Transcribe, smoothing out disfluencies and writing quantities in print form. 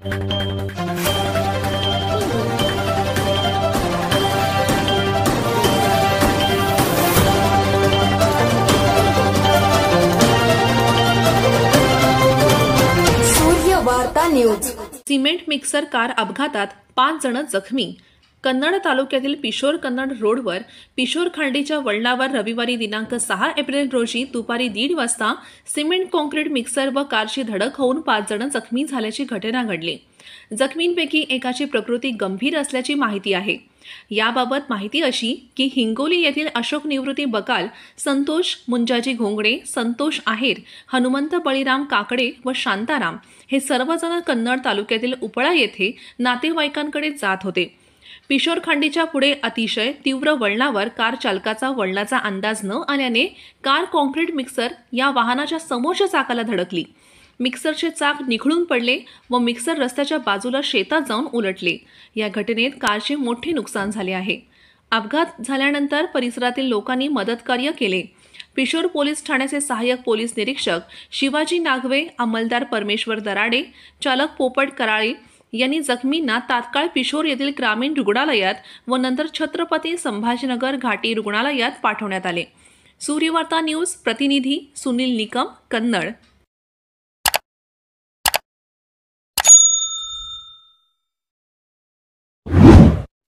वार्ता news. Cement mixer car अपघातात 5 जण जखमी। कन्नड तालुक्यातील पिशोर कन्नड रोडवर पिशोर खांडीच्या वळणावर रविवारी दिनांक 6 एप्रिल रोजी दुपारी 1:30 वाजता सिमेंट कॉन्क्रीट मिक्सर व कारची धडक होऊन 5 जण जखमी झाल्याची घटना घडली। जखमींपैकी एकाची प्रकृती गंभीर असल्याची माहिती आहे। याबाबत माहिती अशी की हिंगोली येथील अशोक निवृत्ती बकाल, संतोष मुंजाजी घोंगडे, संतोष आहेर, हनुमंत बळीराम काकडे व शांताराम हे सर्वजण कन्नड तालुक्यातील उपळा येथे नातेवाईकांकडे जात होते। पिशोर खांडीच्या पुढे अतिशय तीव्र वळणावर कार चालकाचा वळणाचा अंदाज न आल्याने कार कॉन्क्रीट मिक्सर या वाहनाच्या समोरच्या चाकाला धडकली। मिक्सरचे चाक निखळून पडले व मिक्सर रस्त्याच्या बाजूला शेतात जाऊन उलटले। या घटनेत कारचे मोठे नुकसान झाले आहे। अपघात झाल्यानंतर परिसरातील लोकांनी मदतकार्य केले। पिशोर पोलीस ठाण्याचे सहाय्यक पोलीस निरीक्षक शिवाजी नागवे, अंमलदार परमेश्वर दराडे, चालक पोपट कराळे यांनी जखमींना तात्काळ पिशोर येथील ग्रामीण रुग्णालयात व नंतर छत्रपती संभाजीनगर घाटी रुग्णालयात पाठवण्यात आले। सूर्यवार्ता न्यूज प्रतिनिधी सुनील निकम, कन्नड।